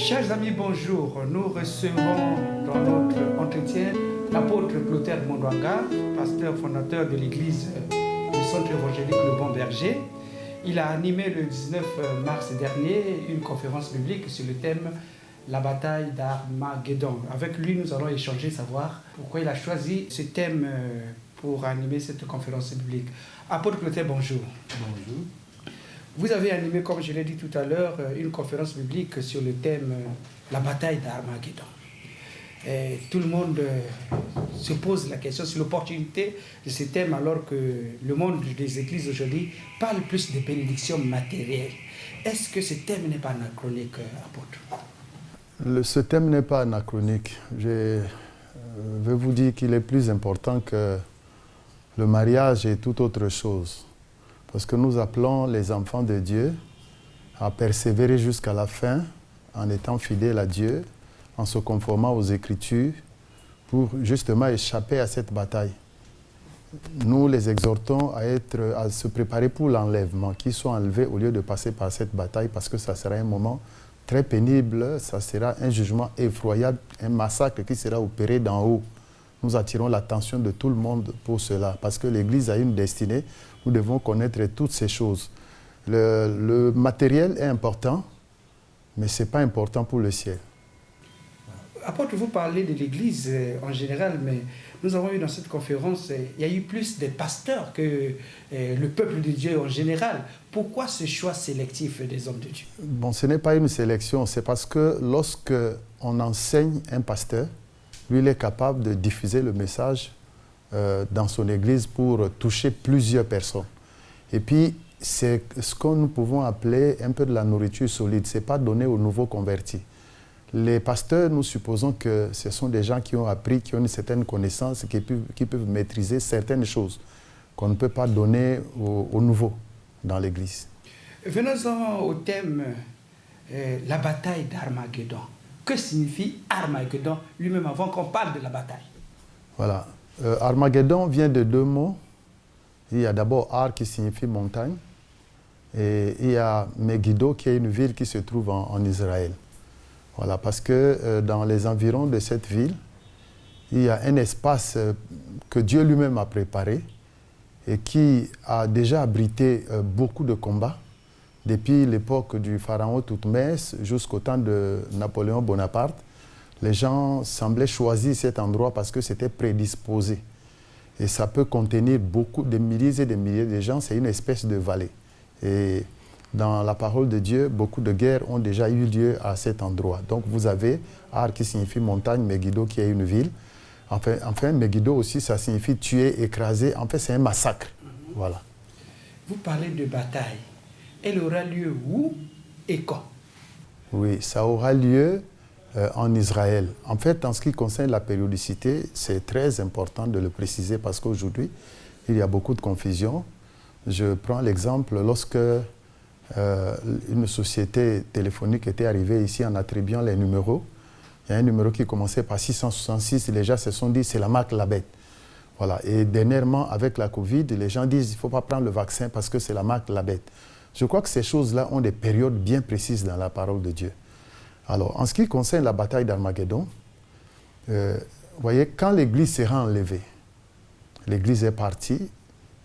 Chers amis, bonjour. Nous recevons dans notre entretien l'apôtre Clotaire Mondwanga, pasteur fondateur de l'église du centre évangélique Le Bon Berger. Il a animé le 19 mars dernier une conférence biblique sur le thème « La bataille d'Armageddon ». Avec lui, nous allons échanger, savoir pourquoi il a choisi ce thème pour animer cette conférence biblique. Apôtre Clotaire, bonjour. Bonjour. Vous avez animé, comme je l'ai dit tout à l'heure, une conférence biblique sur le thème « La bataille d'Armageddon ». Tout le monde se pose la question sur l'opportunité de ce thème alors que le monde des églises aujourd'hui parle plus de bénédictions matérielles. Est-ce que ce thème n'est pas anachronique, apôtre? Ce thème n'est pas anachronique. Je veux vous dire qu'il est plus important que le mariage et toute autre chose. Parce que nous appelons les enfants de Dieu à persévérer jusqu'à la fin en étant fidèles à Dieu, en se conformant aux Écritures pour justement échapper à cette bataille. Nous les exhortons à se préparer pour l'enlèvement, qu'ils soient enlevés au lieu de passer par cette bataille parce que ça sera un moment très pénible, ça sera un jugement effroyable, un massacre qui sera opéré d'en haut. Nous attirons l'attention de tout le monde pour cela parce que l'Église a une destinée. Nous devons connaître toutes ces choses. Le matériel est important, mais ce n'est pas important pour le ciel. Apôtre, vous parlez de l'Église en général, mais nous avons eu dans cette conférence, il y a eu plus de pasteurs que le peuple de Dieu en général. Pourquoi ce choix sélectif des hommes de Dieu? Bon, ce n'est pas une sélection, c'est parce que lorsque on enseigne un pasteur, lui, il est capable de diffuser le message dans son église pour toucher plusieurs personnes. Et puis, c'est ce que nous pouvons appeler un peu de la nourriture solide. Ce n'est pas donné aux nouveaux convertis. Les pasteurs, nous supposons que ce sont des gens qui ont appris, qui ont une certaine connaissance, qui peuvent maîtriser certaines choses qu'on ne peut pas donner aux nouveaux dans l'église. Venons-en au thème la bataille d'Armageddon. Que signifie Armageddon lui-même avant qu'on parle de la bataille? Voilà. Armageddon vient de deux mots. Il y a d'abord Ar qui signifie montagne et il y a Megiddo qui est une ville qui se trouve en Israël. Voilà, parce que dans les environs de cette ville, il y a un espace que Dieu lui-même a préparé et qui a déjà abrité beaucoup de combats depuis l'époque du pharaon Toutmès jusqu'au temps de Napoléon Bonaparte. Les gens semblaient choisir cet endroit parce que c'était prédisposé. Et ça peut contenir des milliers et des milliers de gens. C'est une espèce de vallée. Et dans la parole de Dieu, beaucoup de guerres ont déjà eu lieu à cet endroit. Donc vous avez Ar qui signifie montagne, Megiddo qui est une ville. Enfin, Megiddo aussi, ça signifie tuer, écraser. En fait, c'est un massacre. Voilà. Vous parlez de bataille. Elle aura lieu où et quand? Oui, ça aura lieu en Israël. En fait, en ce qui concerne la périodicité, c'est très important de le préciser parce qu'aujourd'hui, il y a beaucoup de confusion. Je prends l'exemple lorsque une société téléphonique était arrivée ici en attribuant les numéros. Il y a un numéro qui commençait par 666, les gens se sont dit c'est la marque La Bête. Voilà. Et dernièrement, avec la Covid, les gens disent il ne faut pas prendre le vaccin parce que c'est la marque La Bête. Je crois que ces choses-là ont des périodes bien précises dans la parole de Dieu. Alors, en ce qui concerne la bataille d'Armageddon, vous voyez, quand l'Église sera enlevée, l'Église est partie,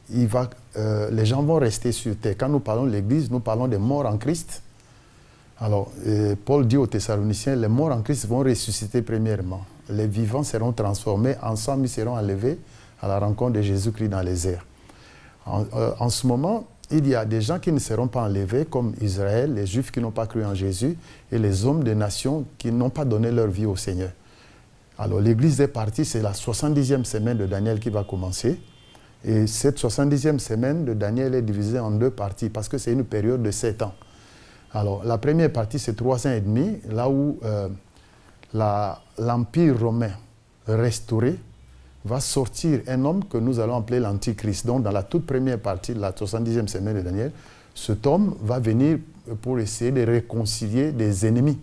les gens vont rester sur terre. Quand nous parlons de l'Église, nous parlons des morts en Christ. Alors, Paul dit aux Thessaloniciens, les morts en Christ vont ressusciter premièrement. Les vivants seront transformés, ensemble ils seront enlevés à la rencontre de Jésus-Christ dans les airs. En ce moment, il y a des gens qui ne seront pas enlevés, comme Israël, les Juifs qui n'ont pas cru en Jésus, et les hommes des nations qui n'ont pas donné leur vie au Seigneur. Alors, l'Église est partie, c'est la 70e semaine de Daniel qui va commencer. Et cette 70e semaine de Daniel est divisée en deux parties, parce que c'est une période de 7 ans. Alors, la première partie, c'est 3 ans et demi, là où l'Empire romain restauré va sortir un homme que nous allons appeler l'Antichrist. Donc, dans la toute première partie de la 70e semaine de Daniel, cet homme va venir pour essayer de réconcilier des ennemis,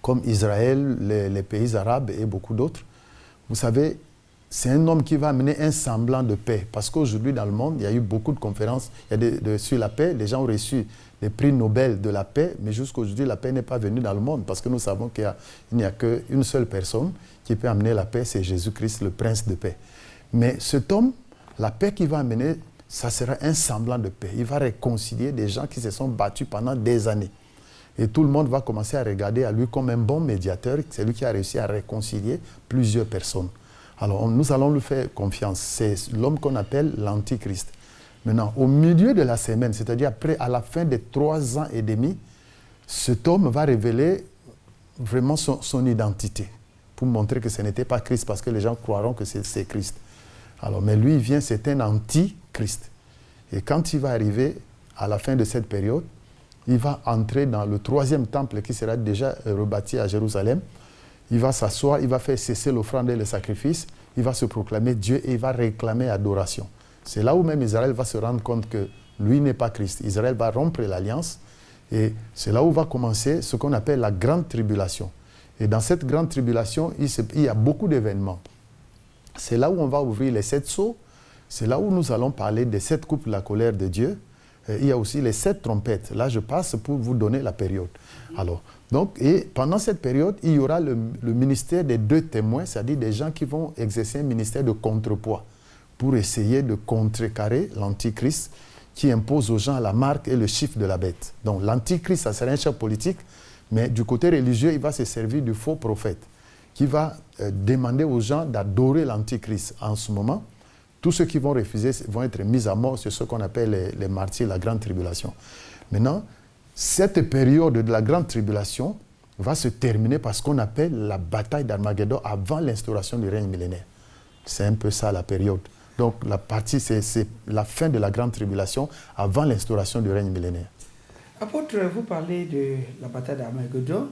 comme Israël, les pays arabes et beaucoup d'autres. Vous savez, c'est un homme qui va amener un semblant de paix. Parce qu'aujourd'hui, dans le monde, il y a eu beaucoup de conférences sur la paix. Les gens ont reçu les prix Nobel de la paix, mais jusqu'à aujourd'hui, la paix n'est pas venue dans le monde. Parce que nous savons qu'il n'y a qu'une seule personne qui peut amener la paix, c'est Jésus-Christ, le prince de paix. Mais cet homme, la paix qu'il va amener, ça sera un semblant de paix. Il va réconcilier des gens qui se sont battus pendant des années. Et tout le monde va commencer à regarder à lui comme un bon médiateur. C'est lui qui a réussi à réconcilier plusieurs personnes. Alors, nous allons lui faire confiance. C'est l'homme qu'on appelle l'Antichrist. Maintenant, au milieu de la semaine, c'est-à-dire à la fin des 3 ans et demi, cet homme va révéler vraiment son identité pour montrer que ce n'était pas Christ, parce que les gens croiront que c'est Christ. Alors, mais lui, il vient, c'est un anti-Christ. Et quand il va arriver à la fin de cette période, il va entrer dans le 3e temple qui sera déjà rebâti à Jérusalem. Il va s'asseoir, il va faire cesser l'offrande et le sacrifice, il va se proclamer Dieu et il va réclamer adoration. C'est là où même Israël va se rendre compte que lui n'est pas Christ. Israël va rompre l'alliance et c'est là où va commencer ce qu'on appelle la grande tribulation. Et dans cette grande tribulation, il y a beaucoup d'événements. C'est là où on va ouvrir les 7 sceaux, c'est là où nous allons parler des 7 coupes de la colère de Dieu. Il y a aussi les 7 trompettes. Là, je passe pour vous donner la période. Alors, et pendant cette période, il y aura le ministère des 2 témoins, c'est-à-dire des gens qui vont exercer un ministère de contrepoids pour essayer de contrecarrer l'Antichrist qui impose aux gens la marque et le chiffre de la bête. Donc l'Antichrist, ça sera un chef politique, mais du côté religieux, il va se servir du faux prophète qui va demander aux gens d'adorer l'Antichrist. En ce moment, tous ceux qui vont refuser vont être mis à mort. C'est ce qu'on appelle les martyrs, la grande tribulation. Maintenant, cette période de la grande tribulation va se terminer par ce qu'on appelle la bataille d'Armageddon avant l'instauration du règne millénaire. C'est un peu ça la période. Donc la partie, c'est la fin de la grande tribulation avant l'instauration du règne millénaire. Apôtre, vous parlez de la bataille d'Armageddon,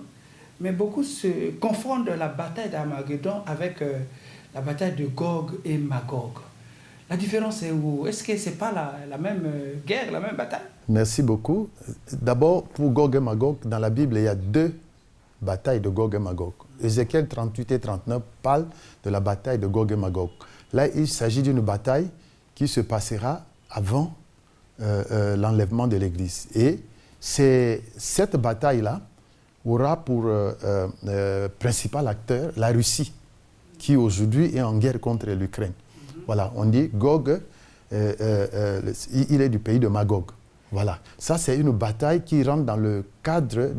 mais beaucoup se confondent la bataille d'Armageddon avec la bataille de Gog et Magog. La différence est où? Est-ce que ce n'est pas la même guerre, la même bataille? Merci beaucoup. D'abord, pour Gog et Magog, dans la Bible, il y a 2 batailles de Gog et Magog. Ézéchiel 38 et 39 parlent de la bataille de Gog et Magog. Là, il s'agit d'une bataille qui se passera avant l'enlèvement de l'Église. Et cette bataille-là aura pour principal acteur la Russie, qui aujourd'hui est en guerre contre l'Ukraine. Voilà, on dit Gog, il est du pays de Magog. Voilà, ça c'est une bataille qui rentre dans le cadre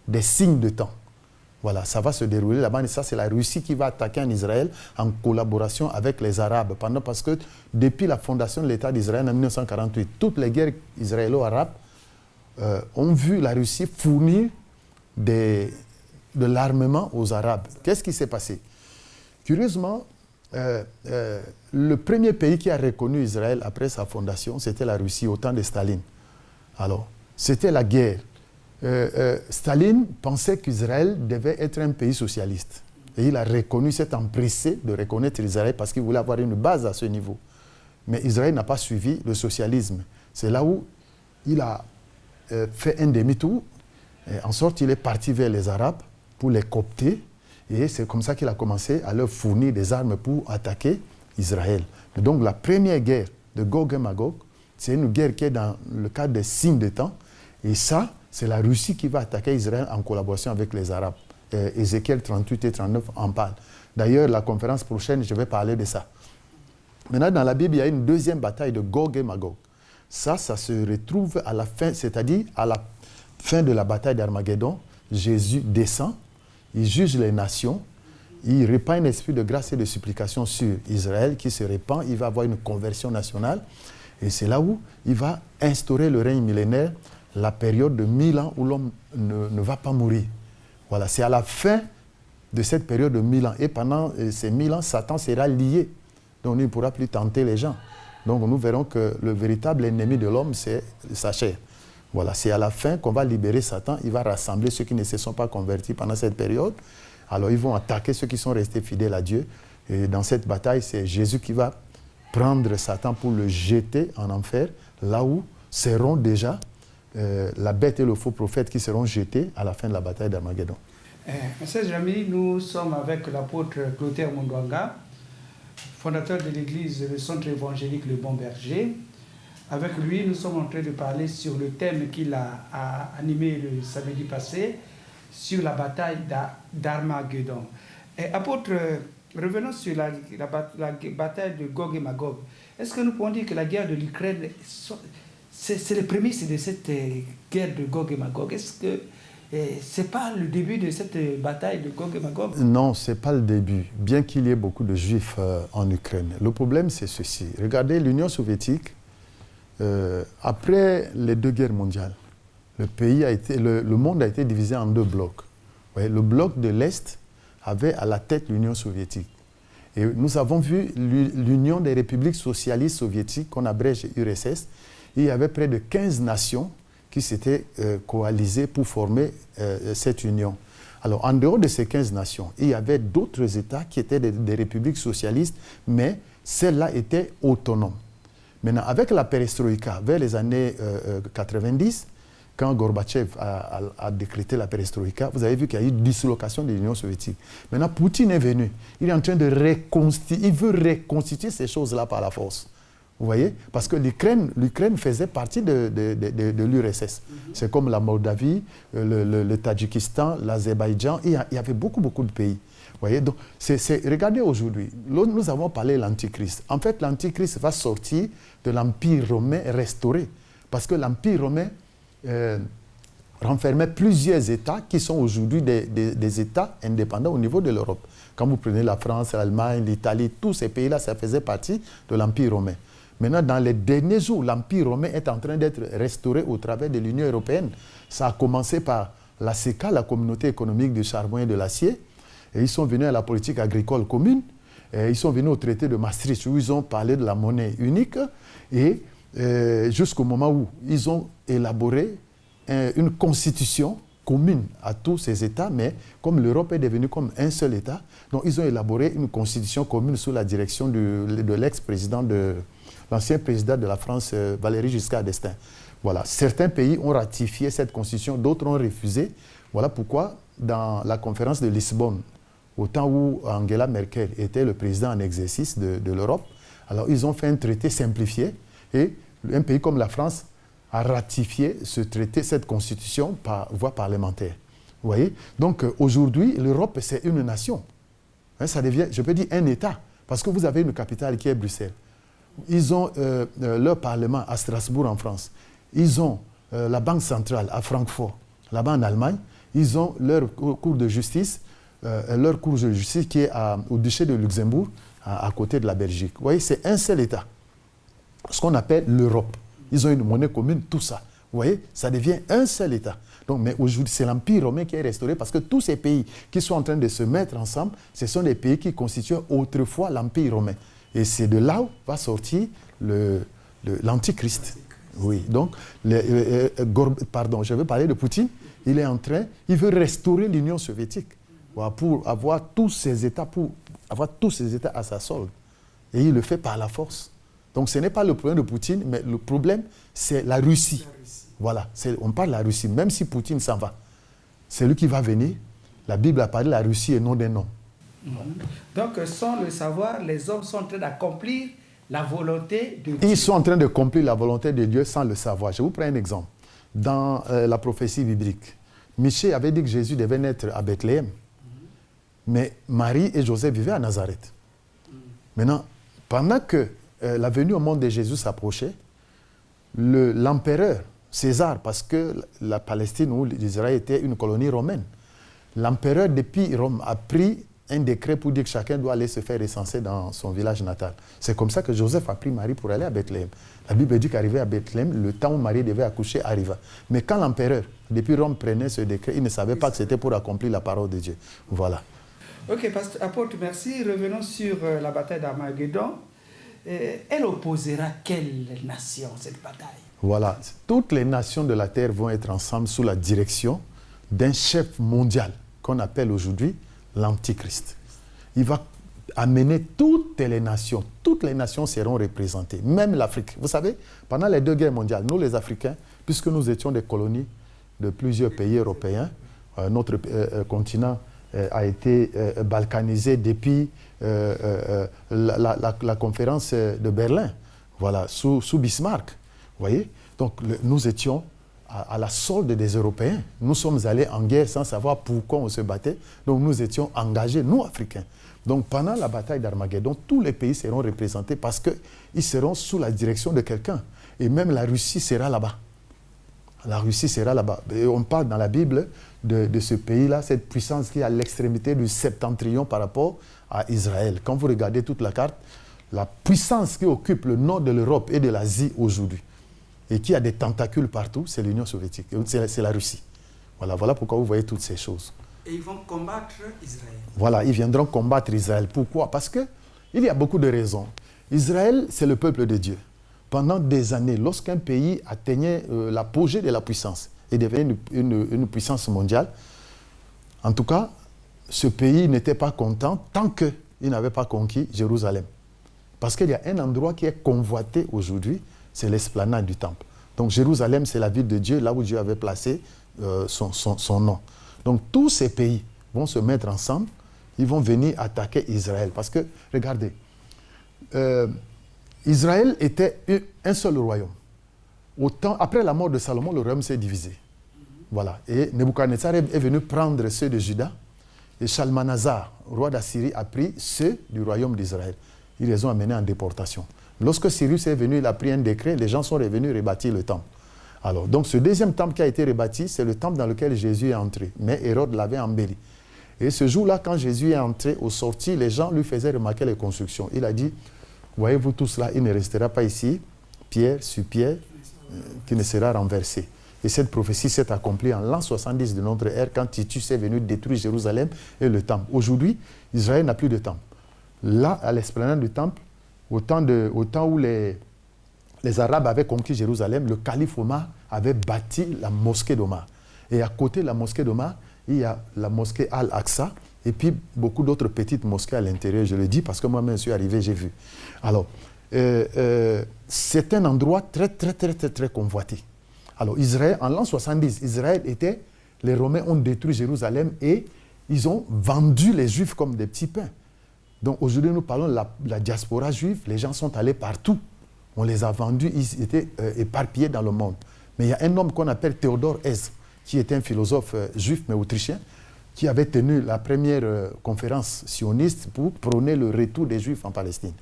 des signes de temps. Voilà, ça va se dérouler là-bas. Et ça, c'est la Russie qui va attaquer en Israël en collaboration avec les Arabes. Parce que depuis la fondation de l'État d'Israël en 1948, toutes les guerres israélo-arabes ont vu la Russie fournir de l'armement aux Arabes. Qu'est-ce qui s'est passé? Curieusement, le premier pays qui a reconnu Israël après sa fondation, c'était la Russie, au temps de Staline. Alors, c'était la guerre. Staline pensait qu'Israël devait être un pays socialiste. Et il a reconnu, s'est empressé de reconnaître Israël parce qu'il voulait avoir une base à ce niveau. Mais Israël n'a pas suivi le socialisme. C'est là où il a fait un demi-tour. En sorte, il est parti vers les Arabes pour les coopter. Et c'est comme ça qu'il a commencé à leur fournir des armes pour attaquer Israël. Et donc la première guerre de Gog et Magog, c'est une guerre qui est dans le cadre des signes de temps. Et ça, c'est la Russie qui va attaquer Israël en collaboration avec les Arabes. Ézéchiel 38 et 39 en parlent. D'ailleurs, la conférence prochaine, je vais parler de ça. Maintenant, dans la Bible, il y a une deuxième bataille de Gog et Magog. Ça se retrouve à la fin, c'est-à-dire à la fin de la bataille d'Armageddon. Jésus descend, il juge les nations, il répand un esprit de grâce et de supplication sur Israël qui se répand, il va avoir une conversion nationale. Et c'est là où il va instaurer le règne millénaire, la période de 1000 ans où l'homme ne va pas mourir. Voilà, c'est à la fin de cette période de 1000 ans. Et pendant ces 1000 ans, Satan sera lié. Donc il ne pourra plus tenter les gens. Donc nous verrons que le véritable ennemi de l'homme, c'est sa chair. Voilà, c'est à la fin qu'on va libérer Satan. Il va rassembler ceux qui ne se sont pas convertis pendant cette période. Alors ils vont attaquer ceux qui sont restés fidèles à Dieu. Et dans cette bataille, c'est Jésus qui va prendre Satan pour le jeter en enfer, là où seront déjà la bête et le faux prophète qui seront jetés à la fin de la bataille d'Armageddon. Monsieur Jamy, nous sommes avec l'apôtre Clotaire Mundwanga. fondateur de l'église, le centre évangélique Le Bon Berger. Avec lui, nous sommes en train de parler sur le thème qu'il a animé le samedi passé, sur la bataille d'Armageddon. Apôtre, revenons sur la bataille de Gog et Magog. Est-ce que nous pouvons dire que la guerre de l'Ukraine, c'est les prémices de cette guerre de Gog et Magog? Est-ce que ce n'est pas le début de cette bataille de Gog et Magog? Non, ce n'est pas le début, bien qu'il y ait beaucoup de Juifs en Ukraine. Le problème, c'est ceci. Regardez, l'Union soviétique, après les 2 guerres mondiales, le monde a été divisé en 2 blocs. Vous voyez, le bloc de l'Est avait à la tête l'Union soviétique. Et nous avons vu l'Union des républiques socialistes soviétiques, qu'on abrège URSS. Il y avait près de 15 nations qui s'étaient coalisées pour former cette union. Alors, en dehors de ces 15 nations, il y avait d'autres États qui étaient des républiques socialistes, mais celles-là étaient autonomes. Maintenant, avec la perestroïka, vers les années 90, quand Gorbatchev a décrété la perestroïka, vous avez vu qu'il y a eu une dislocation de l'Union soviétique. Maintenant, Poutine est venu. Il est en train de il veut reconstituer ces choses-là par la force. Vous voyez? Parce que l'Ukraine faisait partie de l'URSS. C'est comme la Moldavie, le Tadjikistan, l'Azerbaïdjan. Il y avait beaucoup de pays. Vous voyez? Donc, regardez aujourd'hui, nous avons parlé de l'Antichrist. En fait, l'Antichrist va sortir de l'Empire romain restauré. Parce que l'Empire romain renfermait plusieurs États qui sont aujourd'hui des États indépendants au niveau de l'Europe. Quand vous prenez la France, l'Allemagne, l'Italie, tous ces pays-là, ça faisait partie de l'Empire romain. Maintenant, dans les derniers jours, l'Empire romain est en train d'être restauré au travers de l'Union européenne. Ça a commencé par la CECA, la communauté économique du charbon et de l'acier. Et ils sont venus à la politique agricole commune. Et ils sont venus au traité de Maastricht où ils ont parlé de la monnaie unique. Et jusqu'au moment où ils ont élaboré une constitution commune à tous ces États, mais comme l'Europe est devenue comme un seul État, donc ils ont élaboré une constitution commune sous la direction de l'ex-président l'ancien président de la France, Valéry Giscard d'Estaing. Voilà. Certains pays ont ratifié cette constitution, d'autres ont refusé. Voilà pourquoi, dans la conférence de Lisbonne, au temps où Angela Merkel était le président en exercice de l'Europe, alors ils ont fait un traité simplifié et un pays comme la France a ratifié ce traité, cette constitution par voie parlementaire. Vous voyez? Donc aujourd'hui, l'Europe, c'est une nation. Hein, ça devient, je peux dire, un État. Parce que vous avez une capitale qui est Bruxelles. Ils ont leur parlement à Strasbourg en France. Ils ont la Banque centrale à Francfort, là-bas en Allemagne. Ils ont leur cour de justice, qui est au duché de Luxembourg, à côté de la Belgique. Vous voyez, c'est un seul État. Ce qu'on appelle l'Europe. Ils ont une monnaie commune, tout ça. Vous voyez, ça devient un seul État. Donc, mais aujourd'hui, c'est l'Empire romain qui est restauré parce que tous ces pays qui sont en train de se mettre ensemble, ce sont des pays qui constituaient autrefois l'Empire romain. Et c'est de là où va sortir l'Antichrist. Oui, donc, je veux parler de Poutine. Il veut restaurer l'Union soviétique pour avoir tous ces États, à sa solde. Et il le fait par la force. Donc ce n'est pas le problème de Poutine, mais le problème, c'est la Russie. Voilà, on parle de la Russie, même si Poutine s'en va. C'est lui qui va venir. La Bible a parlé de la Russie et non des noms. Donc, sans le savoir, les hommes sont en train d'accomplir la volonté de Dieu. Ils sont en train d'accomplir la volonté de Dieu sans le savoir. Je vous prends un exemple. Dans la prophétie biblique, Michée avait dit que Jésus devait naître à Bethléem. Mais Marie et Joseph vivaient à Nazareth. Maintenant, pendant que la venue au monde de Jésus s'approchait, l'empereur César, parce que la Palestine ou l'Israël était une colonie romaine, l'empereur depuis Rome a pris un décret pour dire que chacun doit aller se faire recenser dans son village natal. C'est comme ça que Joseph a pris Marie pour aller à Bethléem. La Bible dit qu'arrivé à Bethléem, le temps où Marie devait accoucher arriva. Mais quand l'empereur, depuis Rome, prenait ce décret, il ne savait pas que c'était pour accomplir la parole de Dieu. Voilà. Ok, pasteur, apôtre, merci. Revenons sur la bataille d'Armageddon. Elle opposera quelle nation, cette bataille? Voilà. Toutes les nations de la terre vont être ensemble sous la direction d'un chef mondial qu'on appelle aujourd'hui l'Antichrist. Il va amener toutes les nations seront représentées, même l'Afrique. Vous savez, pendant les 2 guerres mondiales, nous les Africains, puisque nous étions des colonies de plusieurs pays européens, notre continent a été balkanisé depuis la conférence de Berlin, voilà, sous Bismarck. Vous voyez? Donc nous étions à la solde des Européens. Nous sommes allés en guerre sans savoir pourquoi on se battait. Donc nous étions engagés, nous Africains. Donc pendant la bataille d'Armageddon, tous les pays seront représentés parce qu'ils seront sous la direction de quelqu'un. Et même la Russie sera là-bas. La Russie sera là-bas. Et on parle dans la Bible de ce pays-là, cette puissance qui est à l'extrémité du septentrion par rapport à Israël. Quand vous regardez toute la carte, la puissance qui occupe le nord de l'Europe et de l'Asie aujourd'hui, et qui a des tentacules partout, c'est l'Union soviétique, c'est la Russie. Voilà pourquoi vous voyez toutes ces choses. Et ils vont combattre Israël. Voilà, ils viendront combattre Israël. Pourquoi? Parce qu'il y a beaucoup de raisons. Israël, c'est le peuple de Dieu. Pendant des années, lorsqu'un pays atteignait l'apogée de la puissance et devenait une puissance mondiale, en tout cas, ce pays n'était pas content tant qu'il n'avait pas conquis Jérusalem. Parce qu'il y a un endroit qui est convoité aujourd'hui, c'est l'esplanade du temple. Donc Jérusalem, c'est la ville de Dieu, là où Dieu avait placé son nom. Donc tous ces pays vont se mettre ensemble, ils vont venir attaquer Israël. Parce que, regardez, Israël était un seul royaume. Après la mort de Salomon, le royaume s'est divisé. Voilà. Et Nebuchadnezzar est venu prendre ceux de Juda. Et Shalmaneser, roi d'Assyrie, a pris ceux du royaume d'Israël. Ils les ont amenés en déportation. Lorsque Cyrus est venu, il a pris un décret, les gens sont revenus rebâtir le temple. Alors, donc ce deuxième temple qui a été rebâti, c'est le temple dans lequel Jésus est entré. Mais Hérode l'avait embelli. Et ce jour-là, quand Jésus est entré, au sorti, les gens lui faisaient remarquer les constructions. Il a dit, voyez-vous tout cela, il ne restera pas ici, pierre sur pierre, qui ne sera renversé. Et cette prophétie s'est accomplie en l'an 70 de notre ère, quand Titus est venu détruire Jérusalem et le temple. Aujourd'hui, Israël n'a plus de temple. Là, à l'esplanade du temple, au temps où les Arabes avaient conquis Jérusalem, le calife Omar avait bâti la mosquée d'Omar. Et à côté de la mosquée d'Omar, il y a la mosquée Al-Aqsa et puis beaucoup d'autres petites mosquées à l'intérieur. Je le dis parce que moi-même je suis arrivé, j'ai vu. Alors, c'est un endroit très convoité. Alors, Israël, en l'an 70, les Romains ont détruit Jérusalem et ils ont vendu les Juifs comme des petits pains. Donc aujourd'hui, nous parlons de la diaspora juive. Les gens sont allés partout. On les a vendus, ils étaient éparpillés dans le monde. Mais il y a un homme qu'on appelle Théodore Herzl, qui était un philosophe juif, mais autrichien, qui avait tenu la première conférence sioniste pour prôner le retour des Juifs en Palestine.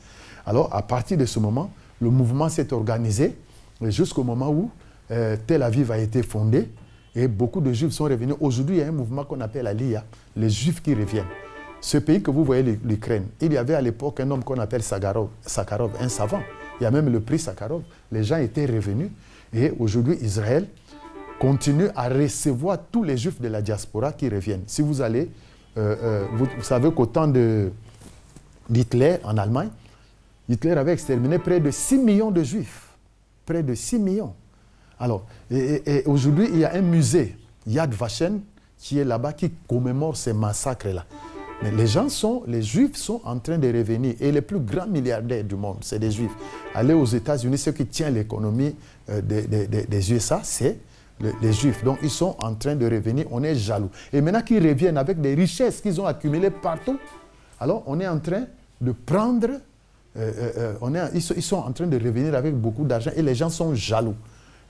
Alors, à partir de ce moment, le mouvement s'est organisé jusqu'au moment où Tel Aviv a été fondé et beaucoup de Juifs sont revenus. Aujourd'hui, il y a un mouvement qu'on appelle Aliyah, les Juifs qui reviennent. Ce pays que vous voyez, l'Ukraine, il y avait à l'époque un homme qu'on appelle Sakharov, un savant. Il y a même le prix Sakharov. Les gens étaient revenus. Et aujourd'hui, Israël continue à recevoir tous les Juifs de la diaspora qui reviennent. Si vous allez, vous savez qu'au temps d'Hitler en Allemagne, Hitler avait exterminé près de 6 millions de Juifs. Près de 6 millions. Alors, et aujourd'hui, il y a un musée, Yad Vashem, qui est là-bas, qui commémore ces massacres-là. Mais les Juifs sont en train de revenir. Et les plus grands milliardaires du monde, c'est des Juifs. Aller aux États-Unis, ce qui tient l'économie des USA, c'est les Juifs. Donc, ils sont en train de revenir. On est jaloux. Et maintenant qu'ils reviennent avec des richesses qu'ils ont accumulées partout, alors on est en train de prendre... ils sont en train de revenir avec beaucoup d'argent et les gens sont jaloux.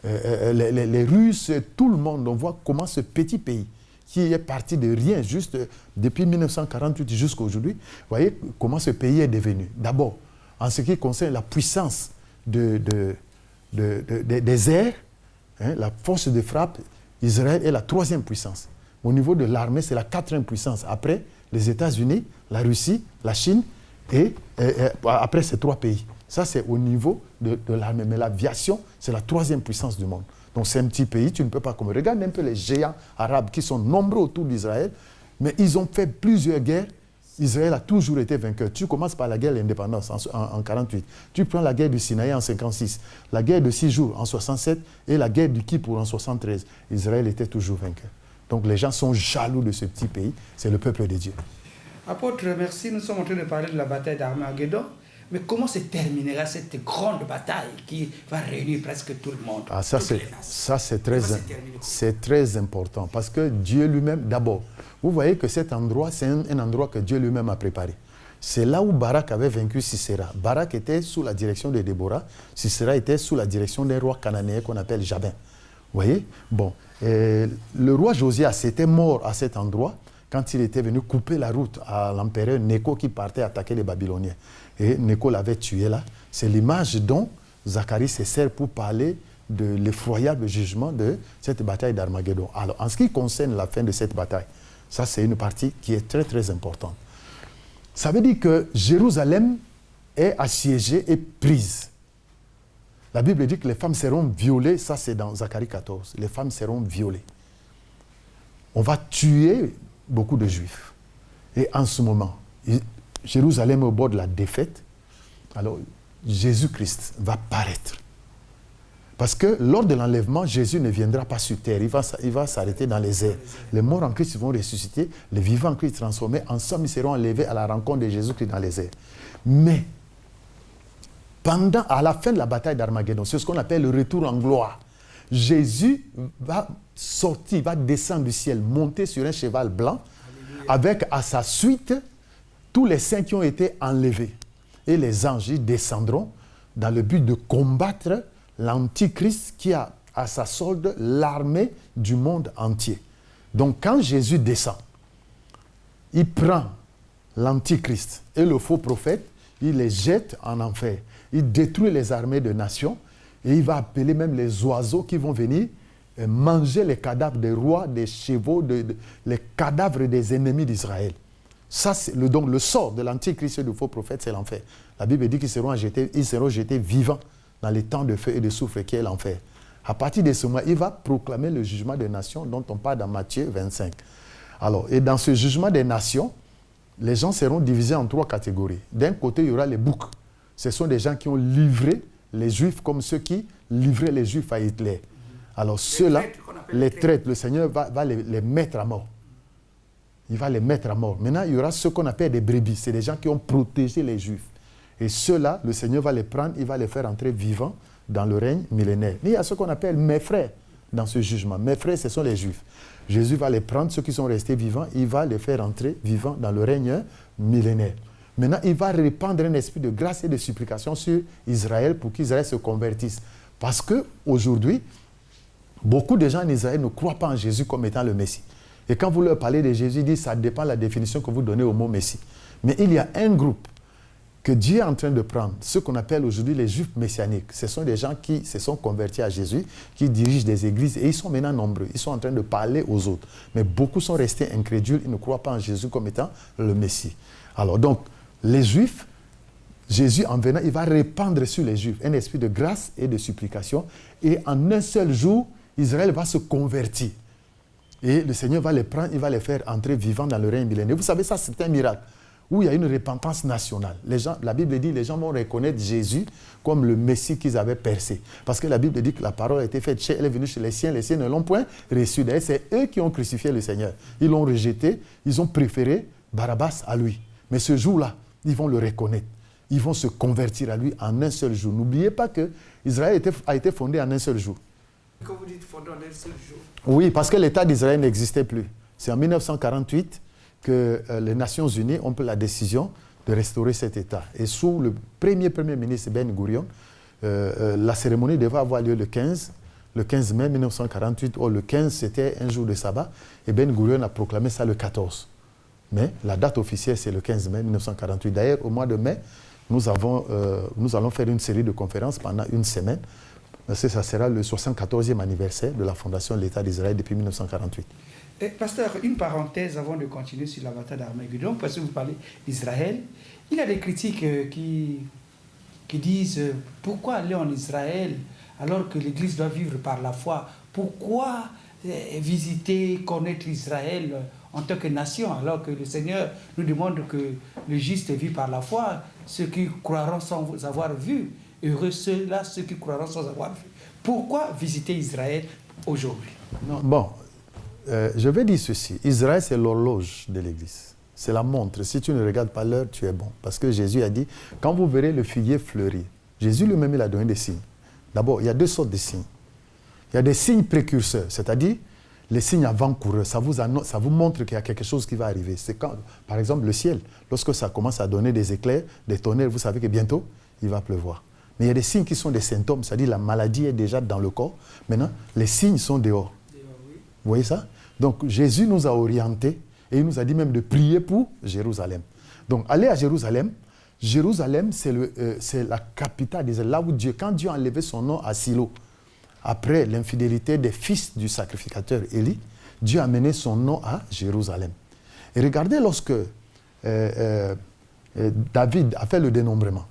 Les Russes, tout le monde, on voit comment ce petit pays qui est parti de rien, juste depuis 1948 jusqu'à aujourd'hui, voyez comment ce pays est devenu. D'abord, en ce qui concerne la puissance des airs, la force de frappe, Israël est la 3e puissance. Au niveau de l'armée, c'est la 4e puissance. Après les États-Unis, la Russie, la Chine, et après ces 3 pays. Ça, c'est au niveau de l'armée. Mais l'aviation, c'est la 3e puissance du monde. Donc, c'est un petit pays, tu ne peux pas comme... Regarde un peu les géants arabes qui sont nombreux autour d'Israël, mais ils ont fait plusieurs guerres. Israël a toujours été vainqueur. Tu commences par la guerre de l'indépendance en 1948. Tu prends la guerre du Sinaï en 1956, la guerre de 6 jours en 1967 et la guerre du Kippour en 1973. Israël était toujours vainqueur. Donc, les gens sont jaloux de ce petit pays. C'est le peuple de Dieu. Apôtre, merci. Nous sommes en train de parler de la bataille d'Armageddon. Mais comment se terminera cette grande bataille qui va réunir presque tout le monde? Ah, ça, c'est très important parce que Dieu lui-même, d'abord, vous voyez que cet endroit, c'est un endroit que Dieu lui-même a préparé. C'est là où Barak avait vaincu Sisera. Barak était sous la direction de Déborah. Sisera était sous la direction d'un roi cananéen qu'on appelle Jabin. Vous voyez? Bon. Le roi Josias était mort à cet endroit quand il était venu couper la route à l'empereur Nécho qui partait attaquer les Babyloniens. Et Nécho l'avait tué là. C'est l'image dont Zacharie se sert pour parler de l'effroyable jugement de cette bataille d'Armageddon. Alors, en ce qui concerne la fin de cette bataille, ça c'est une partie qui est très très importante. Ça veut dire que Jérusalem est assiégée et prise. La Bible dit que les femmes seront violées, ça c'est dans Zacharie 14, les femmes seront violées. On va tuer beaucoup de Juifs. Et en ce moment, Jérusalem est au bord de la défaite. Alors, Jésus-Christ va paraître. Parce que lors de l'enlèvement, Jésus ne viendra pas sur terre. Il va s'arrêter dans les airs. Les morts en Christ vont ressusciter. Les vivants en Christ transformés. Ensemble, ils seront enlevés à la rencontre de Jésus-Christ dans les airs. Mais, à la fin de la bataille d'Armageddon, c'est ce qu'on appelle le retour en gloire. Jésus va sortir, va descendre du ciel, monter sur un cheval blanc, avec à sa suite tous les saints qui ont été enlevés. Et les anges ils descendront dans le but de combattre l'Antichrist qui a à sa solde l'armée du monde entier. Donc quand Jésus descend, il prend l'Antichrist et le faux prophète, il les jette en enfer. Il détruit les armées de nations et il va appeler même les oiseaux qui vont venir manger les cadavres des rois, des chevaux, les cadavres des ennemis d'Israël. Ça, donc le sort de l'Antichrist et du faux prophète, c'est l'enfer. La Bible dit qu'ils seront jetés vivants dans les temps de feu et de soufre qui est l'enfer. À partir de ce moment, il va proclamer le jugement des nations dont on parle dans Matthieu 25. Alors, et dans ce jugement des nations, les gens seront divisés en 3 catégories. D'un côté, il y aura les boucs. Ce sont des gens qui ont livré les Juifs comme ceux qui livraient les Juifs à Hitler. Alors ceux-là, les traîtres, le Seigneur va les mettre à mort. Il va les mettre à mort. Maintenant, il y aura ceux qu'on appelle des brebis. C'est des gens qui ont protégé les Juifs. Et ceux-là, le Seigneur va les prendre, il va les faire entrer vivants dans le règne millénaire. Mais il y a ceux qu'on appelle mes frères dans ce jugement. Mes frères, ce sont les Juifs. Jésus va les prendre, ceux qui sont restés vivants, il va les faire entrer vivants dans le règne millénaire. Maintenant, il va répandre un esprit de grâce et de supplication sur Israël pour qu'Israël se convertisse. Parce qu'aujourd'hui, beaucoup de gens en Israël ne croient pas en Jésus comme étant le Messie. Et quand vous leur parlez de Jésus, ils disent ça dépend de la définition que vous donnez au mot Messie. Mais il y a un groupe que Dieu est en train de prendre, ce qu'on appelle aujourd'hui les Juifs messianiques. Ce sont des gens qui se sont convertis à Jésus, qui dirigent des églises et ils sont maintenant nombreux. Ils sont en train de parler aux autres. Mais beaucoup sont restés incrédules, ils ne croient pas en Jésus comme étant le Messie. Alors donc, les Juifs, Jésus en venant, il va répandre sur les Juifs un esprit de grâce et de supplication. Et en un seul jour, Israël va se convertir. Et le Seigneur va les prendre, il va les faire entrer vivants dans le règne millénaire. Vous savez, ça c'est un miracle, où il y a une repentance nationale. Les gens, la Bible dit, les gens vont reconnaître Jésus comme le Messie qu'ils avaient percé. Parce que la Bible dit que la parole a été faite, elle est venue chez les siens ne l'ont point reçue. D'ailleurs, c'est eux qui ont crucifié le Seigneur. Ils l'ont rejeté, ils ont préféré Barabbas à lui. Mais ce jour-là, ils vont le reconnaître. Ils vont se convertir à lui en un seul jour. N'oubliez pas que Israël a été fondé en un seul jour. Quand vous dites fondé en un seul jour? Oui, parce que l'État d'Israël n'existait plus. C'est en 1948 que les Nations Unies ont pris la décision de restaurer cet État. Et sous le premier ministre Ben Gurion, la cérémonie devait avoir lieu le 15 mai 1948. Or, le 15, c'était un jour de sabbat. Et Ben Gurion a proclamé ça le 14. Mais la date officielle, c'est le 15 mai 1948. D'ailleurs, au mois de mai, nous allons faire une série de conférences pendant une semaine. Parce que ça sera le 74e anniversaire de la fondation de l'État d'Israël depuis 1948. Et, pasteur, une parenthèse avant de continuer sur la bataille d'Armageddon, parce que vous parlez d'Israël. Il y a des critiques qui disent pourquoi aller en Israël alors que l'Église doit vivre par la foi? Pourquoi visiter, connaître Israël en tant que nation, alors que le Seigneur nous demande que le juste vit par la foi, ceux qui croiront sans avoir vu, heureux ceux-là, ceux qui croiront sans avoir vu. Pourquoi visiter Israël aujourd'hui? Bon, je vais dire ceci. Israël, c'est l'horloge de l'Église. C'est la montre. Si tu ne regardes pas l'heure, tu es bon. Parce que Jésus a dit, quand vous verrez le figuier fleurir, Jésus lui-même, il a donné des signes. D'abord, il y a deux sortes de signes. Il y a des signes précurseurs, c'est-à-dire les signes avant-coureurs. Ça vous montre qu'il y a quelque chose qui va arriver. C'est quand, par exemple, le ciel, lorsque ça commence à donner des éclairs, des tonnerres, vous savez que bientôt, il va pleuvoir. Mais il y a des signes qui sont des symptômes, c'est-à-dire la maladie est déjà dans le corps. Maintenant, les signes sont dehors. Oui. Vous voyez ça? Donc, Jésus nous a orientés et il nous a dit même de prier pour Jérusalem. Donc, aller à Jérusalem, c'est la capitale d'Israël. Là où Dieu, quand Dieu a enlevé son nom à Silo, après l'infidélité des fils du sacrificateur Élie, Dieu a mené son nom à Jérusalem. Et regardez lorsque David a fait le dénombrement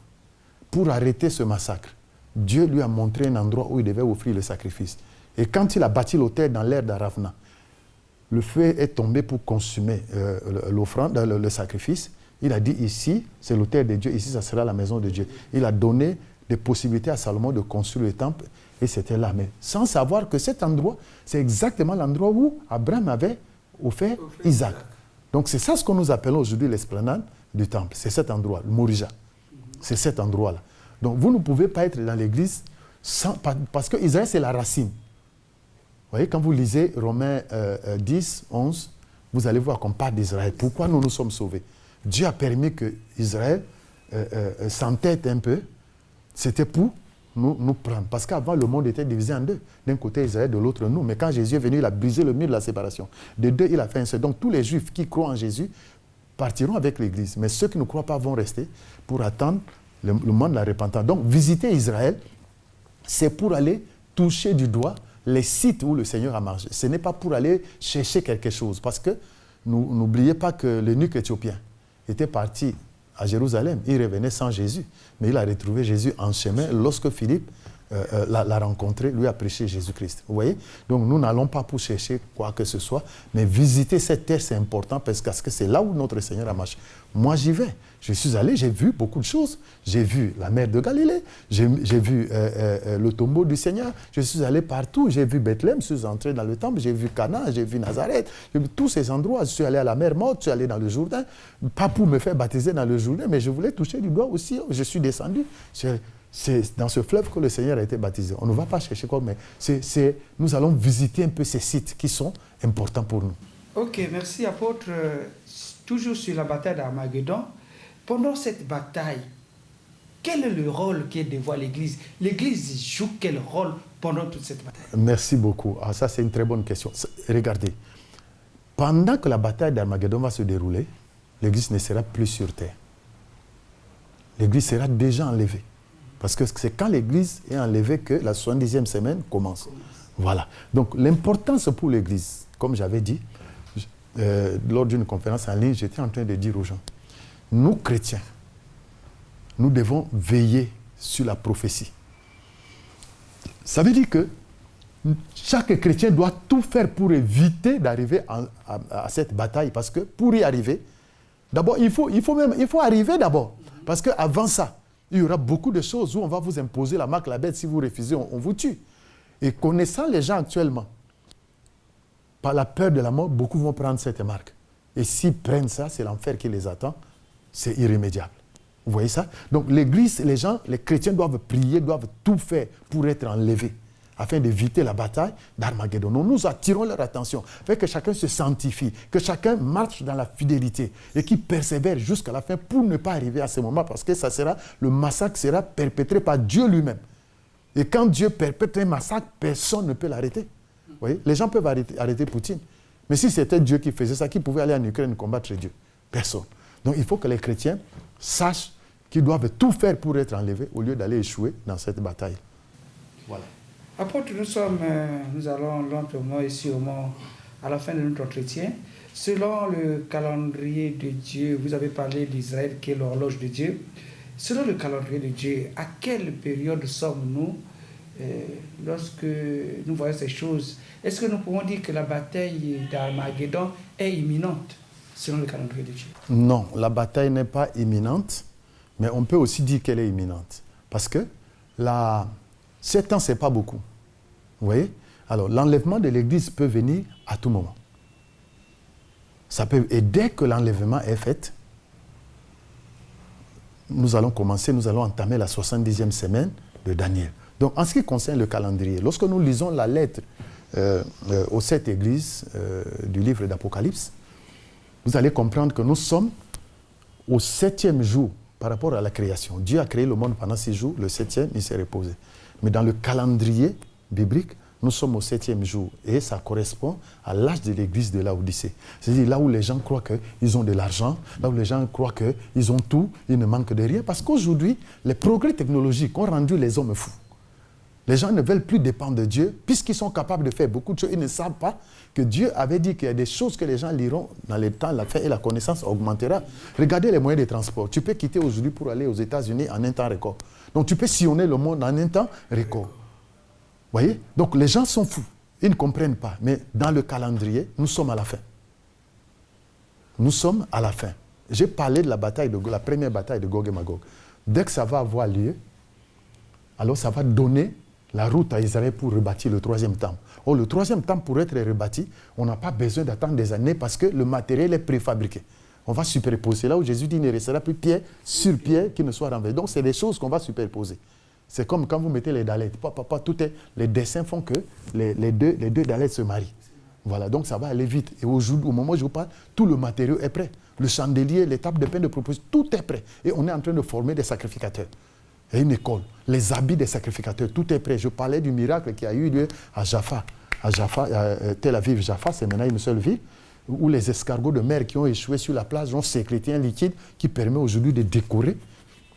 pour arrêter ce massacre, Dieu lui a montré un endroit où il devait offrir le sacrifice. Et quand il a bâti l'autel dans l'aire d'Aravna, le feu est tombé pour consumer l'offrande, le sacrifice. Il a dit ici, c'est l'autel de Dieu, ici, ça sera la maison de Dieu. Il a donné des possibilités à Salomon de construire le temple et c'était là. Mais sans savoir que cet endroit, c'est exactement l'endroit où Abraham avait offert Isaac. Donc c'est ça ce que nous appelons aujourd'hui l'esplanade du temple. C'est cet endroit, le Morija. C'est cet endroit-là. Donc vous ne pouvez pas être dans l'église parce que Israël, c'est la racine. Vous voyez, quand vous lisez Romains 10, 11, vous allez voir qu'on parle d'Israël. Pourquoi nous sommes sauvés? Dieu a permis que Israël s'entête un peu. C'était pour nous prendre. Parce qu'avant, le monde était divisé en deux. D'un côté Israël, de l'autre nous. Mais quand Jésus est venu, il a brisé le mur de la séparation. De deux, il a fait un seul. Donc tous les Juifs qui croient en Jésus partiront avec l'Église. Mais ceux qui ne croient pas vont rester pour attendre le moment de la repentance. Donc visiter Israël, c'est pour aller toucher du doigt les sites où le Seigneur a marché. Ce n'est pas pour aller chercher quelque chose. Parce que n'oubliez pas que l'eunuque éthiopien était parti à Jérusalem. Il revenait sans Jésus. Mais il a retrouvé Jésus en chemin lorsque Philippe l'a rencontré, lui a prêché Jésus-Christ. Vous voyez? Donc nous n'allons pas pour chercher quoi que ce soit, mais visiter cette terre, c'est important parce que c'est là où notre Seigneur a marché. Moi, j'y vais. Je suis allé, j'ai vu beaucoup de choses. J'ai vu la mer de Galilée, j'ai vu le tombeau du Seigneur. Je suis allé partout. J'ai vu Bethléem, je suis entré dans le temple, j'ai vu Cana, j'ai vu Nazareth, j'ai vu tous ces endroits. Je suis allé à la mer Morte, je suis allé dans le Jourdain, pas pour me faire baptiser dans le Jourdain, mais je voulais toucher du doigt aussi. Je suis descendu. C'est dans ce fleuve que le Seigneur a été baptisé. On ne va pas chercher quoi, mais nous allons visiter un peu ces sites qui sont importants pour nous. Ok, merci apôtre. Toujours sur la bataille d'Armageddon, pendant cette bataille, quel est le rôle qui est dévoilé l'Église? L'Église joue quel rôle pendant toute cette bataille? Merci beaucoup. Ah, ça, c'est une très bonne question. Regardez, pendant que la bataille d'Armageddon va se dérouler, l'Église ne sera plus sur terre. L'Église sera déjà enlevée. Parce que c'est quand l'Église est enlevée que la 70e semaine commence. Voilà. Donc l'importance pour l'Église, comme j'avais dit, lors d'une conférence en ligne, j'étais en train de dire aux gens, nous chrétiens, nous devons veiller sur la prophétie. Ça veut dire que chaque chrétien doit tout faire pour éviter d'arriver à cette bataille. Parce que pour y arriver, d'abord, il faut arriver d'abord. Parce qu'avant ça, il y aura beaucoup de choses où on va vous imposer la marque, la bête. Si vous refusez, on vous tue. Et connaissant les gens actuellement, par la peur de la mort, beaucoup vont prendre cette marque. Et s'ils prennent ça, c'est l'enfer qui les attend. C'est irrémédiable. Vous voyez ça? Donc l'Église, les chrétiens doivent prier, doivent tout faire pour être enlevés, afin d'éviter la bataille d'Armageddon. Nous attirons leur attention, afin que chacun se sanctifie, que chacun marche dans la fidélité et qu'il persévère jusqu'à la fin pour ne pas arriver à ce moment, parce que le massacre sera perpétré par Dieu lui-même. Et quand Dieu perpètre un massacre, personne ne peut l'arrêter. Vous voyez? Les gens peuvent arrêter Poutine. Mais si c'était Dieu qui faisait ça, qui pouvait aller en Ukraine combattre Dieu? Personne. Donc il faut que les chrétiens sachent qu'ils doivent tout faire pour être enlevés au lieu d'aller échouer dans cette bataille. Voilà. Apôtre, nous allons lentement et sûrement à la fin de notre entretien. Selon le calendrier de Dieu, vous avez parlé d'Israël qui est l'horloge de Dieu. Selon le calendrier de Dieu, à quelle période sommes-nous lorsque nous voyons ces choses? Est-ce que nous pouvons dire que la bataille d'Armageddon est imminente selon le calendrier de Dieu? Non, la bataille n'est pas imminente, mais on peut aussi dire qu'elle est imminente. Parce que 7 ans, ce n'est pas beaucoup. Vous voyez? Alors, l'enlèvement de l'Église peut venir à tout moment. Ça peut, et dès que l'enlèvement est fait, nous allons entamer la 70e semaine de Daniel. Donc, en ce qui concerne le calendrier, lorsque nous lisons la lettre aux 7 églises du livre d'Apocalypse, vous allez comprendre que nous sommes au 7e jour par rapport à la création. Dieu a créé le monde pendant 6 jours, le 7e, il s'est reposé. Mais dans le calendrier biblique, nous sommes au 7e jour et ça correspond à l'âge de l'église de Laodicée. C'est-à-dire là où les gens croient qu'ils ont de l'argent, là où les gens croient qu'ils ont tout, ils ne manquent de rien. Parce qu'aujourd'hui, les progrès technologiques ont rendu les hommes fous. Les gens ne veulent plus dépendre de Dieu puisqu'ils sont capables de faire beaucoup de choses. Ils ne savent pas que Dieu avait dit qu'il y a des choses que les gens liront dans le temps, la fin et la connaissance augmentera. Regardez les moyens de transport. Tu peux quitter aujourd'hui pour aller aux États-Unis en un temps record. Donc tu peux sillonner le monde en un temps record. Voyez? Donc les gens sont fous. Ils ne comprennent pas. Mais dans le calendrier, nous sommes à la fin. Nous sommes à la fin. J'ai parlé de la première bataille de Gog et Magog. Dès que ça va avoir lieu, alors ça va donner la route à Israël pour rebâtir le 3e temple. Or, le 3e temple, pour être rebâti, on n'a pas besoin d'attendre des années parce que le matériel est préfabriqué. On va superposer. Là où Jésus dit, il ne restera plus pierre sur pierre qui ne soit renversé. Donc, c'est des choses qu'on va superposer. C'est comme quand vous mettez les dallettes. Les dessins font que les deux dallettes se marient. Voilà, donc ça va aller vite. Et au moment où je vous parle, tout le matériau est prêt. Le chandelier, les tables de pain de proposition, tout est prêt. Et on est en train de former des sacrificateurs. Il y a une école. Les habits des sacrificateurs, tout est prêt. Je parlais du miracle qui a eu lieu à Jaffa. À Tel Aviv, Jaffa, c'est maintenant une seule ville, où les escargots de mer qui ont échoué sur la plage ont sécrété un liquide qui permet aujourd'hui de décorer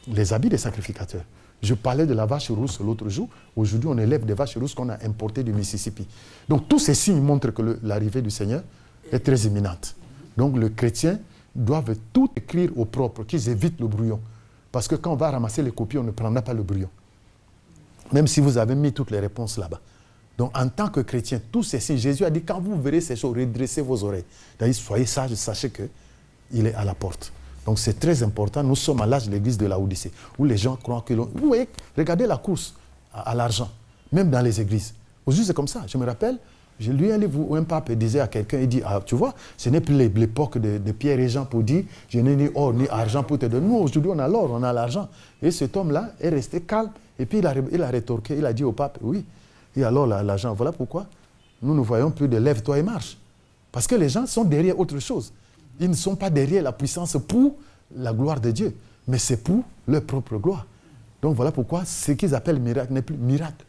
les habits des sacrificateurs. Je parlais de la vache rousse l'autre jour. Aujourd'hui, on élève des vaches rousses qu'on a importées du Mississippi. Donc, tous ces signes montrent que l'arrivée du Seigneur est très imminente. Donc, les chrétiens doivent tout écrire au propre, qu'ils évitent le brouillon. Parce que quand on va ramasser les copies, on ne prendra pas le brouillon. Même si vous avez mis toutes les réponses là-bas. Donc, en tant que chrétien, tous ces signes, Jésus a dit, quand vous verrez ces choses, redressez vos oreilles. C'est-à-dire, soyez sages, sachez qu'il est à la porte. Donc, c'est très important. Nous sommes à l'âge de l'église de Laodicée, où les gens croient que l'on... Vous voyez, regardez la course à l'argent, même dans les églises. Aujourd'hui, c'est comme ça. Je me rappelle, j'ai lu un livre où un pape disait à quelqu'un, il dit, ah, tu vois, ce n'est plus l'époque de Pierre et Jean pour dire, je n'ai ni or ni argent pour te donner. Nous, aujourd'hui, on a l'or, on a l'argent. Et cet homme-là est resté calme. Et puis, il a rétorqué, il a dit au pape, oui, et alors l'argent, voilà pourquoi nous ne voyons plus de lève-toi et marche. Parce que les gens sont derrière autre chose. Ils ne sont pas derrière la puissance pour la gloire de Dieu, mais c'est pour leur propre gloire. Donc voilà pourquoi ce qu'ils appellent miracle n'est plus miracle.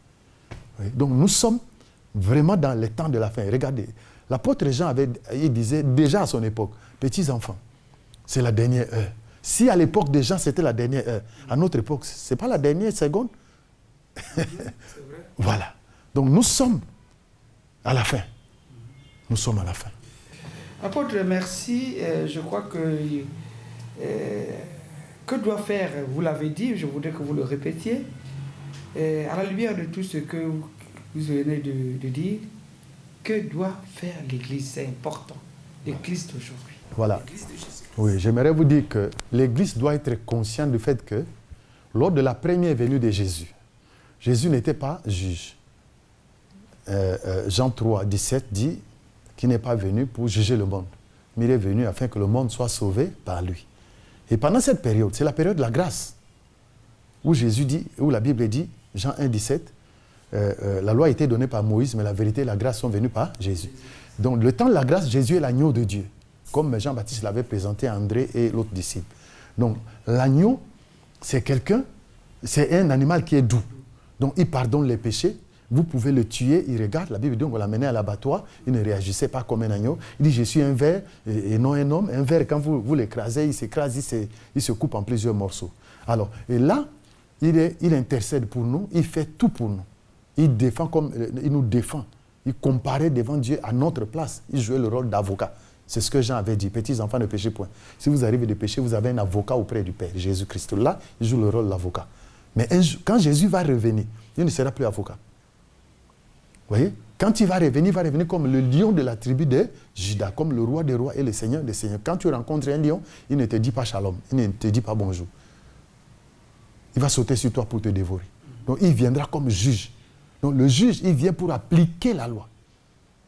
Oui. Donc nous sommes vraiment dans les temps de la fin. Regardez, l'apôtre Jean il disait déjà à son époque, petits enfants, c'est la dernière heure. Si à l'époque des gens c'était la dernière heure, à notre époque, ce n'est pas la dernière seconde. Voilà. Donc nous sommes à la fin. Nous sommes à la fin. Apôtre, merci. Je crois que doit faire, vous l'avez dit, je voudrais que vous le répétiez, à la lumière de tout ce que vous venez de dire, que doit faire l'Église? C'est important, l'Église d'aujourd'hui. Voilà. Oui, j'aimerais vous dire que l'Église doit être consciente du fait que lors de la première venue de Jésus, Jésus n'était pas juge. Jean 3, 17 dit qu'il n'est pas venu pour juger le monde, mais il est venu afin que le monde soit sauvé par lui. Et pendant cette période, c'est la période de la grâce, où Jésus dit, où la Bible dit, Jean 1, 17, la loi a été donnée par Moïse, mais la vérité et la grâce sont venues par Jésus. Donc le temps de la grâce, Jésus est l'agneau de Dieu, comme Jean-Baptiste l'avait présenté à André et l'autre disciple. Donc l'agneau, c'est c'est un animal qui est doux. Donc il pardonne les péchés. Vous pouvez le tuer, il regarde, la Bible dit on va l'amener à l'abattoir, il ne réagissait pas comme un agneau. Il dit je suis un ver et non un homme. Un ver, quand vous l'écrasez, il s'écrase, il se coupe en plusieurs morceaux. Alors, et là, il intercède pour nous, il fait tout pour nous. Il nous défend. Il comparait devant Dieu à notre place. Il jouait le rôle d'avocat. C'est ce que Jean avait dit. Petits enfants, ne péchez point. Si vous arrivez de pécher, vous avez un avocat auprès du Père, Jésus-Christ. Là, il joue le rôle de l'avocat. Mais quand Jésus va revenir, il ne sera plus avocat. Vous voyez? Quand il va revenir comme le lion de la tribu de Juda, comme le roi des rois et le seigneur des seigneurs. Quand tu rencontres un lion, il ne te dit pas shalom, il ne te dit pas bonjour. Il va sauter sur toi pour te dévorer. Donc il viendra comme juge. Donc le juge, il vient pour appliquer la loi.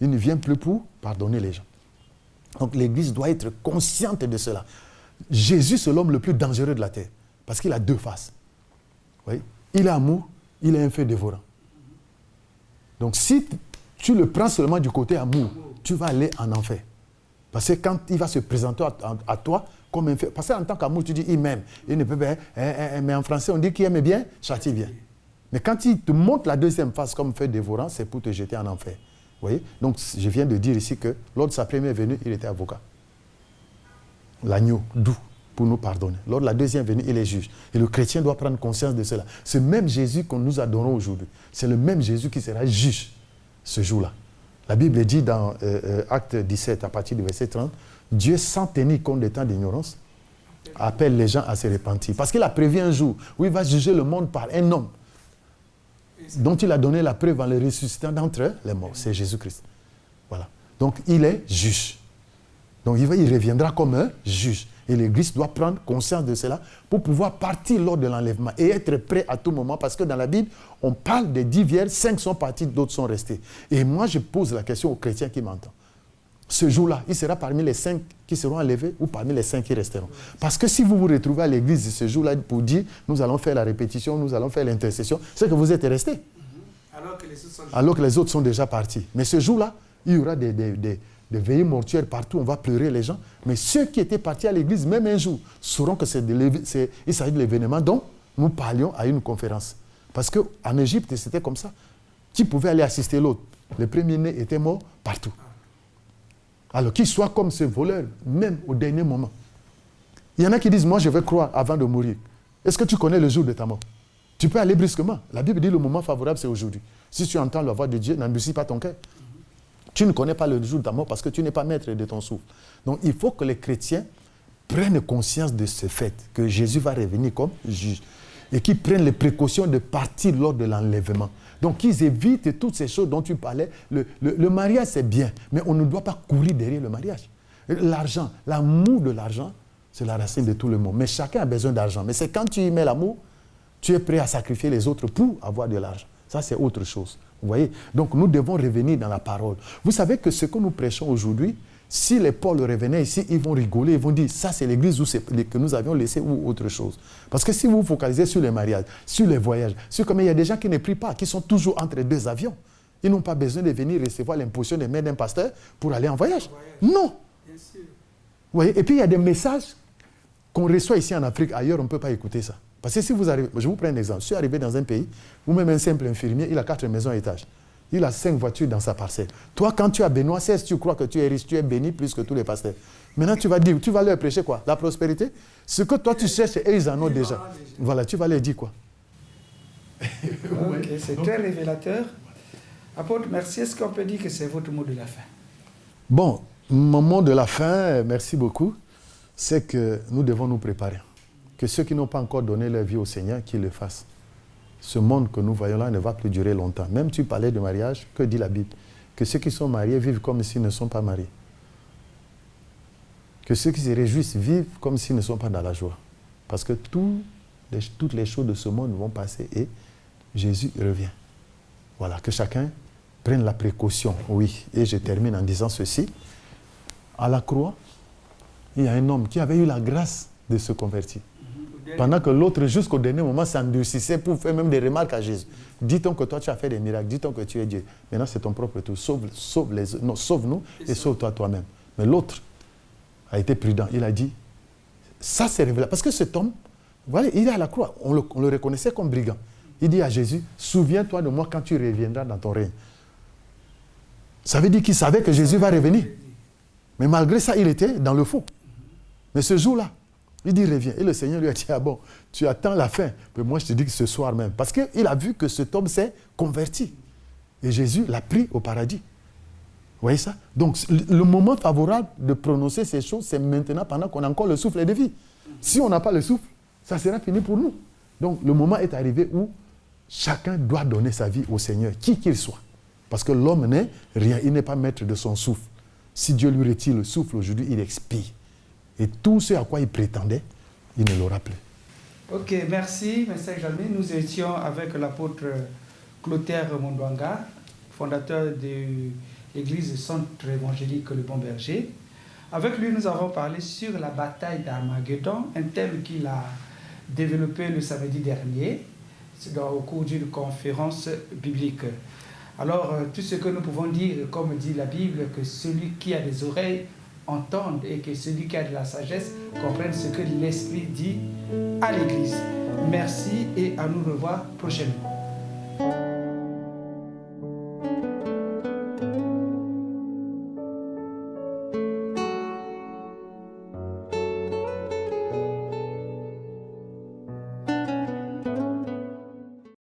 Il ne vient plus pour pardonner les gens. Donc l'Église doit être consciente de cela. Jésus, c'est l'homme le plus dangereux de la terre, parce qu'il a deux faces. Oui? Il est amour, il est un feu dévorant. Donc si tu le prends seulement du côté amour, tu vas aller en enfer. Parce que quand il va se présenter à toi comme un feu, parce qu'en tant qu'amour, tu dis il m'aime. Il ne peut pas, mais en français, on dit qu'il aime bien, châtie bien. Mais quand il te montre la deuxième face comme feu dévorant, c'est pour te jeter en enfer. Vous voyez? Donc je viens de dire ici que lors de sa première venue, il était avocat. L'agneau, doux, pour nous pardonner. Lors de la deuxième venue, il est juge. Et le chrétien doit prendre conscience de cela. Ce même Jésus que nous adorons aujourd'hui, c'est le même Jésus qui sera juge ce jour-là. La Bible dit dans Acte 17, à partir du verset 30, Dieu, sans tenir compte des temps d'ignorance, appelle les gens à se repentir. Parce qu'il a prévu un jour où il va juger le monde par un homme dont il a donné la preuve en le ressuscitant d'entre les morts. C'est Jésus-Christ. Voilà. Donc, il est juge. Donc, il reviendra comme un juge. Et l'Église doit prendre conscience de cela pour pouvoir partir lors de l'enlèvement et être prêt à tout moment. Parce que dans la Bible, on parle des 10 vierges, 5 sont partis, d'autres sont restés. Et moi, je pose la question aux chrétiens qui m'entendent. Ce jour-là, il sera parmi les 5 qui seront enlevés ou parmi les 5 qui resteront. Parce que si vous vous retrouvez à l'église ce jour-là pour dire nous allons faire la répétition, nous allons faire l'intercession, c'est que vous êtes restés. Alors que les autres sont déjà partis. Mais ce jour-là, il y aura des veillées mortuaires partout, on va pleurer les gens. Mais ceux qui étaient partis à l'église, même un jour, sauront que il s'agit de l'événement dont nous parlions à une conférence. Parce qu'en Égypte, c'était comme ça. Qui pouvait aller assister l'autre? Le premier-né était mort partout. Alors qu'il soit comme ce voleur, même au dernier moment. Il y en a qui disent, moi je vais croire avant de mourir. Est-ce que tu connais le jour de ta mort? Tu peux aller brusquement. La Bible dit le moment favorable, c'est aujourd'hui. Si tu entends la voix de Dieu, n'endurcis pas ton cœur. Tu ne connais pas le jour de ta mort parce que tu n'es pas maître de ton souffle. Donc il faut que les chrétiens prennent conscience de ce fait, que Jésus va revenir comme juge. Et qu'ils prennent les précautions de partir lors de l'enlèvement. Donc, qu'ils évitent toutes ces choses dont tu parlais. Le mariage, c'est bien, mais on ne doit pas courir derrière le mariage. L'argent, l'amour de l'argent, c'est la racine de tout le monde. Mais chacun a besoin d'argent. Mais c'est quand tu y mets l'amour, tu es prêt à sacrifier les autres pour avoir de l'argent. Ça, c'est autre chose. Vous voyez? Donc, nous devons revenir dans la parole. Vous savez que ce que nous prêchons aujourd'hui, si les Paul revenaient ici, ils vont rigoler, ils vont dire, ça c'est l'église que nous avions laissée ou autre chose. Parce que si vous vous focalisez sur les mariages, sur les voyages, sur comment il y a des gens qui ne prient pas, qui sont toujours entre deux avions. Ils n'ont pas besoin de venir recevoir l'imposition des mains d'un pasteur pour aller en voyage. Non. Bien sûr. Vous voyez? Et puis il y a des messages qu'on reçoit ici en Afrique, ailleurs on ne peut pas écouter ça. Parce que si vous arrivez, je vous prends un exemple, je suis arrivé dans un pays où même un simple infirmier, il a 4 maisons à étage. Il a 5 voitures dans sa parcelle. Toi, quand tu as Benoît XVI, tu crois que tu es riche, tu es béni plus que tous les pasteurs. Maintenant, tu vas dire, tu vas leur prêcher quoi? La prospérité? Ce que toi tu cherches, et ils en ont déjà. Voilà, tu vas leur dire quoi? Okay, c'est très révélateur. Apôtre, merci. Est-ce qu'on peut dire que c'est votre mot de la fin? Bon, mon mot de la fin, merci beaucoup, c'est que nous devons nous préparer. Que ceux qui n'ont pas encore donné leur vie au Seigneur, qu'ils le fassent. Ce monde que nous voyons là ne va plus durer longtemps. Même tu parlais de mariage, que dit la Bible? Que ceux qui sont mariés vivent comme s'ils ne sont pas mariés. Que ceux qui se réjouissent vivent comme s'ils ne sont pas dans la joie. Parce que toutes les choses de ce monde vont passer et Jésus revient. Voilà, que chacun prenne la précaution. Oui, et je termine en disant ceci. À la croix, il y a un homme qui avait eu la grâce de se convertir. Pendant que l'autre, jusqu'au dernier moment, s'endurcissait pour faire même des remarques à Jésus. Dit-on que toi, tu as fait des miracles. Dit-on que tu es Dieu. Maintenant, c'est ton propre tour. Sauve-nous et sauve-toi toi-même. Mais l'autre a été prudent. Il a dit, ça c'est révélé. Parce que cet homme, voilà, il est à la croix. On le reconnaissait comme brigand. Il dit à Jésus, souviens-toi de moi quand tu reviendras dans ton règne. Ça veut dire qu'il savait que Jésus va revenir. Mais malgré ça, il était dans le faux. Mais ce jour-là, il dit, reviens. Et le Seigneur lui a dit, ah bon, tu attends la fin. Mais moi, je te dis que ce soir même. Parce qu'il a vu que cet homme s'est converti. Et Jésus l'a pris au paradis. Vous voyez ça? Donc, le moment favorable de prononcer ces choses, c'est maintenant, pendant qu'on a encore le souffle de vie. Si on n'a pas le souffle, ça sera fini pour nous. Donc, le moment est arrivé où chacun doit donner sa vie au Seigneur, qui qu'il soit. Parce que l'homme n'est rien. Il n'est pas maître de son souffle. Si Dieu lui retire le souffle aujourd'hui, il expire. Et tout ce à quoi il prétendait, il ne l'aura plus. Ok, merci, M. Jalmé. Nous étions avec l'apôtre Clotaire Mondwanga, fondateur de l'église Centre évangélique Le Bon Berger. Avec lui, nous avons parlé sur la bataille d'Armageddon, un thème qu'il a développé le samedi dernier au cours d'une conférence biblique. Alors, tout ce que nous pouvons dire, comme dit la Bible, que celui qui a des oreilles entende et que celui qui a de la sagesse comprenne ce que l'Esprit dit à l'Église. Merci et à nous revoir prochainement.